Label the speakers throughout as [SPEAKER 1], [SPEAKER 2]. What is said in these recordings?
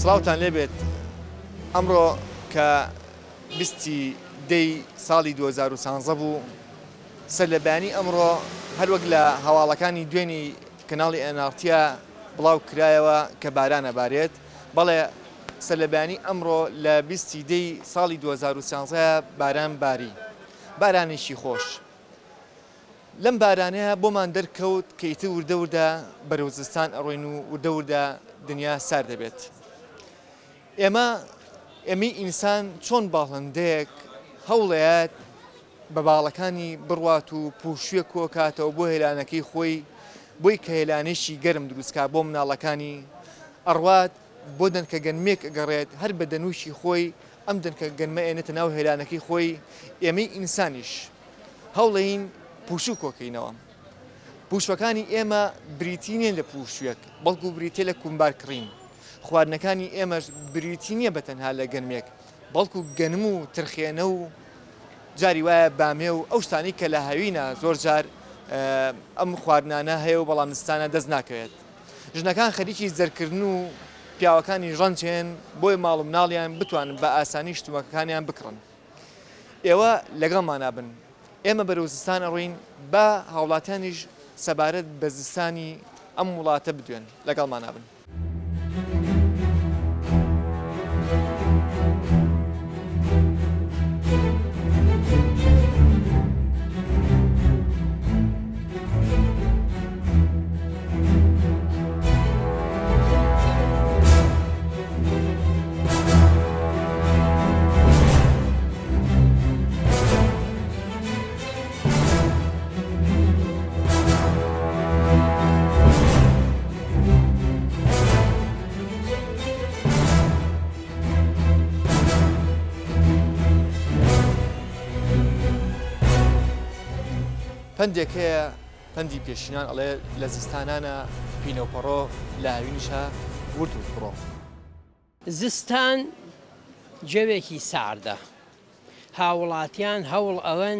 [SPEAKER 1] سڵاوتان لێبێت ئەمڕۆ کە 20 ساڵی 2016 بوو سەرلەبیانی ئەمڕۆ هەروەک لە هەواڵەکانی دوێنی کەناڵی ئەنارتیا بڵاو کرایەوە کە بارانە بارێت بەڵێ سەرلەبیانی ئەمڕۆ لە 20 ساڵی 2016 باران باری بارانێکی خۆش لەم بارانەیە بۆمان دەرکەوت کە ئیتر وردە وردە بەرەو زستان ئەڕۆین و وردە وردە دنیا سار دەبێت ئێمەی ئینسان چۆن باڵندەیەک هەوڵەیەت بە باڵەکانی بڕوات و پوشوێ کۆکاتەوە بۆ هێلانەکەی خۆی بۆی کە هێلانێکی گەرم دروستکا بۆ مناڵەکانی ئەڕوات بۆ دەنکە گەنمێک ئەگەڕێت هەر بە دەنووشی خۆی ئەم دەنکە گەنمە ئێنێتە ناو هێلانەکەی خۆی ئێمەی ئینسانیش هەوڵەین پوشو کۆکەینەوە پوشوەکانی ئێمە بریتی نیە لە پوشوێک بەڵکو بریتێ لە کومبارکڕین خواردنەکانی ئێمەش بریتی نییە بەتەنها لە گەنمێک بەڵکو گەنم و ترخێنە و جاری وایە بامێ و ئەو شتانی کە لە هەوینە زۆر جار ئەم خواردنانە هەیە و بەڵام دستانە دەست ناکەوێت ژنەکان خەریکی زەرکردن و پیاوەکانی ڕەنجێن بۆی ماڵ و مناڵیان بتوانن بە ئاسانی شتومەکەکانیان بکڕن ئێوە لەگەڵمانە بن ئێمە بەرەو زستان ئەڕۆین بە هاوڵاتیانیش سەبارەت بە زستانی ئەم وڵاتە بدوێن لەگەڵمانە بن. پندێک هەیە پەندی پێشینان ئەڵێ لە زستانانە پینەوپەڕۆ لە هاوینیشە ورد و بڕۆ
[SPEAKER 2] زستان جەوێکی ساردە هاوڵاتیان هەوڵ ئەوەن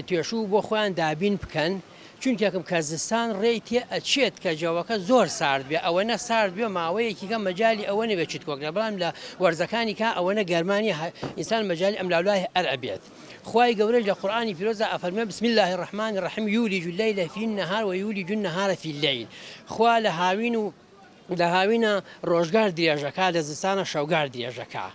[SPEAKER 2] توێشوو بۆ خۆیان دابین بکەن چونکەکەم کە زستان ڕێی تێ ئەچێت کە جەوەکە زۆر سارد بێ ئەوەنە سارد بێ ماوەیەکیکە مەجای ئەوەنە بێچیت کۆکرا بەڵام لە وەرزەکانی کا ئەوەنە گەرمانی ئینسان مەجای ئەم لاولای هەر ئەبێت خوای گەورە لە قورئانی پیرۆزە ئەفەرمێ بسم الله الرحمن الرحیم یولج الليل في النهار ويولج النهار في الليل خوا لە هاوینە ڕۆژگار درێژەکە لە زستانە شەوگار درێژەکە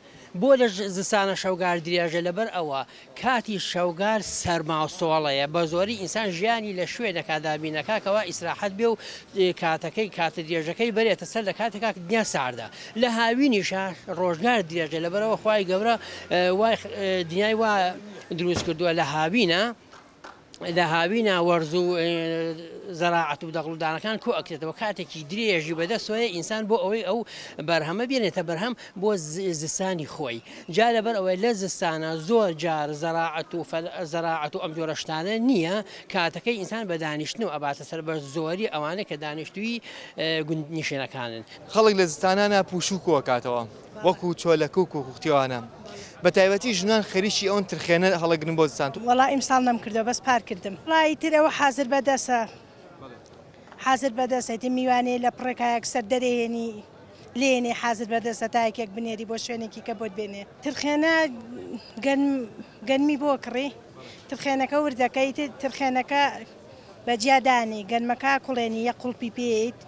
[SPEAKER 2] بۆ لە زستانە شەوگار درێژە لەبەر ئەوە کاتی شەوگار سەرماوسۆڵەیە بە زۆری ئینسان ژیانی لە شوێنەکە دابینەکەکەوە ئیسراحەت بێ و کاتە درێژەکەی بەرێتە سەر لە کاتێکا دنیا ساردە لە هاوینیشە ڕۆژگار درێژە لەبەرەوە خوای گەورە دنیای وا دروست کردووە لە هاوینە وەرز و زەراعەت و دەغڵودانەکان کۆ ئەکرێتەوە کاتێکی درێژی بەدەستۆیە ئینسان بۆ ئەوەی ئەو بەرهەمە بێنێتە بەرهەم بۆ زستانی خۆی جا لەبەر ئەوەی لە زستانە زۆر جار زەراعەت و ئەم جۆرە شتانە نییە کاتەکەی ئینسان بە دانیشتن و ئەباتە سەر بە زۆری ئەوانە کە دانیشتووی گوندنیشێنەکانن
[SPEAKER 1] خەڵک لە زستانانە پوشوو کۆکاتەوە وەکو چۆلەکە و کۆکوختیوانە بە تایبەتی ژنان خەریکی ئەوەن ترخێنە هەڵەگرن بۆ زستان
[SPEAKER 3] وەڵای ئیمساڵ نەمکردەوە بەس پار کردم وڵی ترەوە حازر بەدەسە میوانەیە لە پڕێکایەک سەر دەرێنی لێنێ حازر بەدەستە تایەکێک بنێری بۆ شوێنێکی کە بۆت بێنێ ترخێنە گەنمی بۆ کڕی ترخێنەکە وردەکەی ترخێنەکە بەجیادانی گەنمەکە کوڵێنی یە قوڵپی پێیت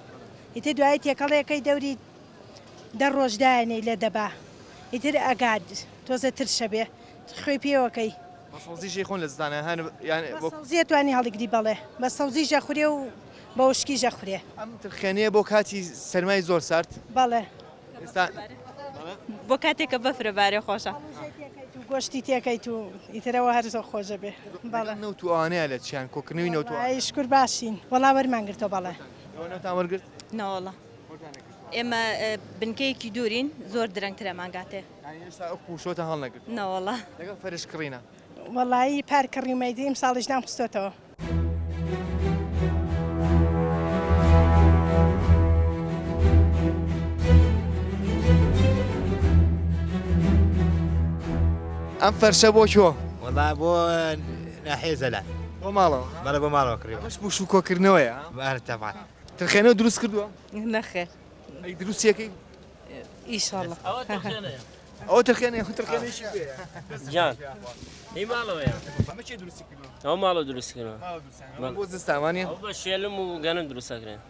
[SPEAKER 3] ئیتر دوای تێکەڵەکەی دەوری دەڕۆژدایانی لە دەبا ئیتر ئەگاد تۆزە ترشە بێ خوێ پێوەکەی
[SPEAKER 1] سەوزیژی خۆن لە زستانە
[SPEAKER 3] زیێتوانی هەڵیگری بەڵێ بە سەوزی ژەخورێ و بە وشکی ژەخورێ
[SPEAKER 1] ئەم ترخێنەیە بۆ کاتی سەرمای زۆر سارد
[SPEAKER 3] بەڵێ
[SPEAKER 4] بۆ کاتێککە بەفرەبارێ خۆشە
[SPEAKER 3] گۆشتی تێکەیت و ئیترەوە هەر زۆر خۆشە بێ
[SPEAKER 1] بەڵێ نەوت ئەوانەیە لە چیان کۆکردنەوەی نەوت
[SPEAKER 3] شکر باشین وەڵا وەرمانگرتەوە بەڵێ
[SPEAKER 1] وەرگرت
[SPEAKER 4] نەوەڵە ئێمە بنکەیەکی دوورین زۆر درەنگترەمانگاتێ
[SPEAKER 1] پوشۆتە هەڵ نەگرت
[SPEAKER 4] نەوەڵە
[SPEAKER 1] لەگەڵ فەرش کڕینە
[SPEAKER 3] وەڵایی پارکڕیمەدیم ساڵیش نامخستۆتەوە
[SPEAKER 1] ئەم فەرشە بۆ چۆ؟
[SPEAKER 5] وەڵا بۆ ناحیە زەلات
[SPEAKER 1] بۆ ماڵەوە
[SPEAKER 5] بەڵێ بۆ ماڵەوە کڕی
[SPEAKER 1] بەش بوو شوکۆکردنەوەیە
[SPEAKER 5] تەبعا
[SPEAKER 1] ترخێنەوە دروست کردووە
[SPEAKER 5] نەخێر
[SPEAKER 1] ئەی دروستیەکەی
[SPEAKER 5] ئیشاڵە
[SPEAKER 1] ئەو ترخێنێ خو ترخێنێکی
[SPEAKER 6] جان هی ماڵەوەیە
[SPEAKER 1] ئەمە چێ دروستی کردووە
[SPEAKER 6] ئەو ماڵە دروستکردەوە
[SPEAKER 1] بۆ زستانوانە
[SPEAKER 6] ئەو بە شێلم و گەنم دروستەکرێن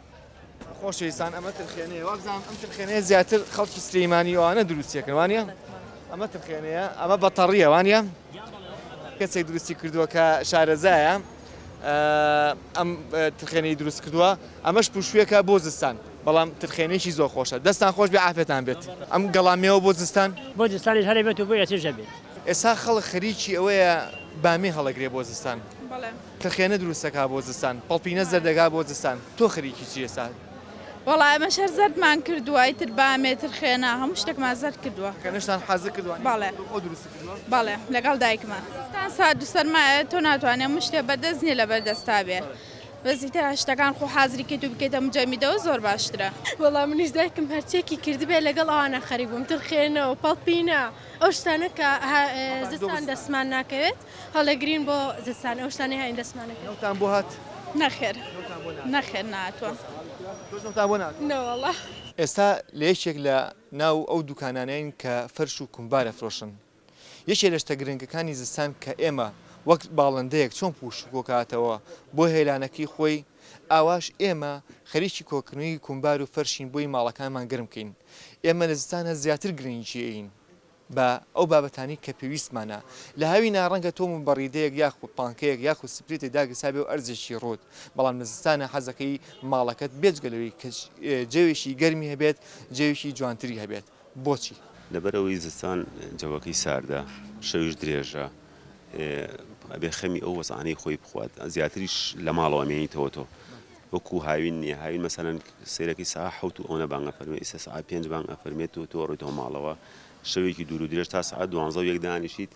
[SPEAKER 1] خۆشەویستان ئەمە ترخێنەیە وابزانام ئەم ترخێنەیە زیاتر خەڵکی سلەیمانی ئەوانە دروستیەکەن وانە ئەمە ترخێنەیە ئەمە بەتەڕیە وانە کەسێک دروستی کردووە کە شارەزایە ئەم ترخێنەی دروست کردووە ئەمەش پوشوێکە بۆ زستان بەڵام ترخێنێکی زۆر خۆشە دەستان خۆش بێ ئافرەتان بێت ئەم گەڵامەوە بۆ زستان
[SPEAKER 7] بۆ دستانی هەرێ بێت و بۆ یەتیژە بێت
[SPEAKER 1] ئێستا خەڵک خەریکی ئەوەیە بامی هەڵەگرێ بۆ زستان ترخێنە دروستەکە بۆ زستان پەڵپینە زەردەگا بۆ زستان تۆ خەریکی چی ئێستا
[SPEAKER 8] وەڵای ئەمە شەر زەردمان کردووە ئیتر بامێتر خێنا هەموو شتێکمان زەرد کردووە
[SPEAKER 1] کەنەشتان حەزە کردووە
[SPEAKER 8] بەڵێ
[SPEAKER 1] ئەو دروست کردووە
[SPEAKER 8] بەڵێ لەگەڵ دایکمان ساد و سەرمایە تۆ ناتوانێت هەموو شتێ بەدەست نیە لە بەردەستا بێ بەزیتر هەشتەکان خۆ حازری کەیت و بکەیتە مجەمیدەوە زۆر باشترە
[SPEAKER 9] وەڵام منیش دایکم هەرچێکی کردبێ لەگەڵ ئەوانە خەریک بووم ترخێنەوە پەڵپینە ئەو شتانە کە زستان دەستمان ناکەوێت هەڵەگرین بۆ زستان ئەو شتانەی هاین دەستمانەکەوێت
[SPEAKER 1] نەوتان بۆ هات
[SPEAKER 8] نەخێر نەخێر ناتوە
[SPEAKER 1] تۆش نەوتان بۆ نات
[SPEAKER 9] نەوەڵە
[SPEAKER 1] ئێستا لە یەکێک لە ناو ئەو دوکانانەین کە فەرش و کومبارە فرۆشن یەکێک لە شتە گرنگەکانی زستان کە ئێمە وەک باڵندەیەک چۆن پوش کۆکاتەوە بۆ هێلانەکەی خۆی ئاواش ئێمە خەریکی کۆکردنەوەی کومبار و فەرشین بۆی ماڵەکانمان گرم بکەین ئێمە لە زستانە زیاتر گرنگجیین بە ئەو بابەتانی کە پێویستمانە لە هاوی ناڕەنگە تۆم بەڕیدەیەک یاخود پانکەیەک یاخود سپریتێک داگەسابێ و ئەرزێکی ڕۆت بەڵام لە زستانە حەزەکەی ماڵەکەت بێجگەلەوەی کە جێوێکی گەرمی هەبێت جێوێکی جوانتری هەبێت بۆچی
[SPEAKER 10] لەبەرەوەی زستان جەوەکەی ساردە شەویش درێژە ئەبێ خەمی ئەو وەزانەی خۆی بخوات زیاتریش لە ماڵەوە مێنیتەوە تۆ وەکو هاوین نییە هاوین مەسەرەن سیرەکەی سا حوت و ئەوە بانگە فەرمێ ئێستا سعات 5 بانگە فەرمێت و تۆ ڕۆیتەوە ماڵەوە شەوێکی دوور و درێژ تا سعات 12 و یەک دانیشیت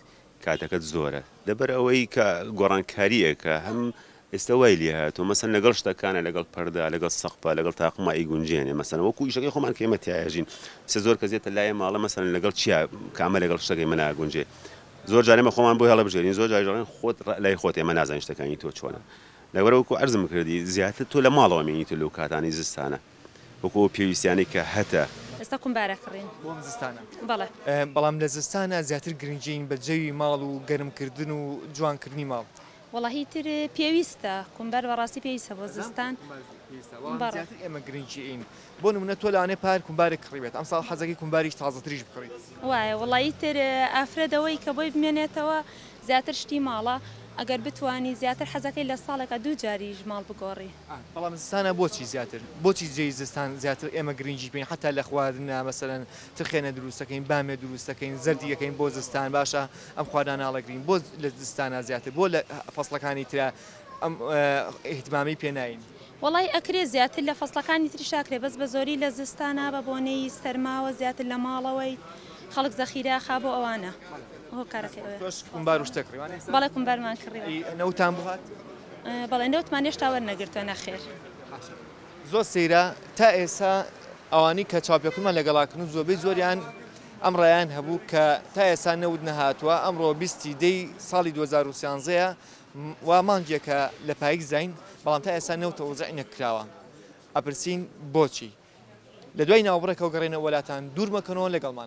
[SPEAKER 10] کاتەکەت زۆرە لەبەر ئەوەی کە گۆڕانکاریە کە هەم ئێستا وای لێ هاتۆ مەسەن لەگەڵ شتەکانە لەگەڵ پەردا لەگەڵ سەقپە لەگەڵ تاقمایی گونجێنێ مەسەن وەکو ئیشەکەی خۆمان کێمە تایەژین سێ زۆر کەزیێتە لای ماڵە مەسەن لەگەڵ چیا کامە لەگەڵ شتەکەی منە گونجێ زۆر جارێمە خۆمان بۆ هەڵە بژێرین زۆر جارێن خۆت لای خۆت ئێمە نازانین شتەکانی تۆ چۆنە لەوەرەوەکو ئەرزم کردی زیاتر تۆ لە ماڵەوە مێنیتە لەو کاتانی زستانە وەکو پێویستیانی کە هەتە
[SPEAKER 4] ئێستا کومبارە کڕین
[SPEAKER 1] بۆم زستانە
[SPEAKER 4] بەڵێ
[SPEAKER 1] بەڵام لە زستانە زیاتر گرنگین بە جەوی ماڵ و گەرمکردن و جوانکردنی ماڵ
[SPEAKER 4] وەڵاهی تر پێویستە کومبەر بەڕاستی پێویستە بۆ زستان
[SPEAKER 1] زیاتر ئێمە گرنگین بۆ نمونە تۆ لەوانەیە پار کومبارێک کڕیبێت ئەم ساڵ حەزەکەی کومباریش تازەتریش بکڕیت
[SPEAKER 4] وایە وەڵی تر ئافرەدەوەی کە بۆی بمێنێتەوە زیاتر شتی ماڵە ئەگەر بتوانی زیاتر حەزەکەی لە ساڵێکە دوو جاریش ماڵ بگۆڕی
[SPEAKER 1] بەڵام زستانە بۆچی زیاتر بۆچی جێی زستان زیاتر ئێمە گرنگی بین حتا لە خواردنە مەسەرەن ترخێنە دروستەکەین بامێ دروستەکەین زەردی یەکەین بۆ زستان باشە ئەم خواردان ناڵەگرین بۆ لە زستانە زیاتر بۆ لە فەسڵەکانی ترە ئەم ئیهتمامی پێناین
[SPEAKER 4] وڵی ئەکرێ زیاتر لە فەسڵەکانی تری شاکرێ بەس بە زۆری لە زستانە بە بۆنەی سەرماوە زیاتر لە ماڵەوەی خەڵک زەخیرە خا بۆ ئەوانە
[SPEAKER 1] کومبار و شتەکڕی
[SPEAKER 4] بەڵێ کومبەرمان کڕی
[SPEAKER 1] نەوتان بهات
[SPEAKER 4] بەڵێ نەوتمان هێشتا وەرنەگرتووە نەخێر
[SPEAKER 1] زۆر سەیرە تا ئێستا ئەوانی کە چاپێکمان لەگەڵاکردن و زۆربەی زۆریان ئەم ڕایان هەبوو کە تا ئێستا نەود نەهاتووە ئەمڕۆ 20 دەی ساڵی 2013ە وا مانگێکە لە پایک زین بەڵام تا ئێستا نەوتە وزعی نەکراوە ئەپرسین بۆچی لە دوای ناوبڕێکەوە گەڕێنە وڵاتان دوور مەکەنەوە لەگەڵمان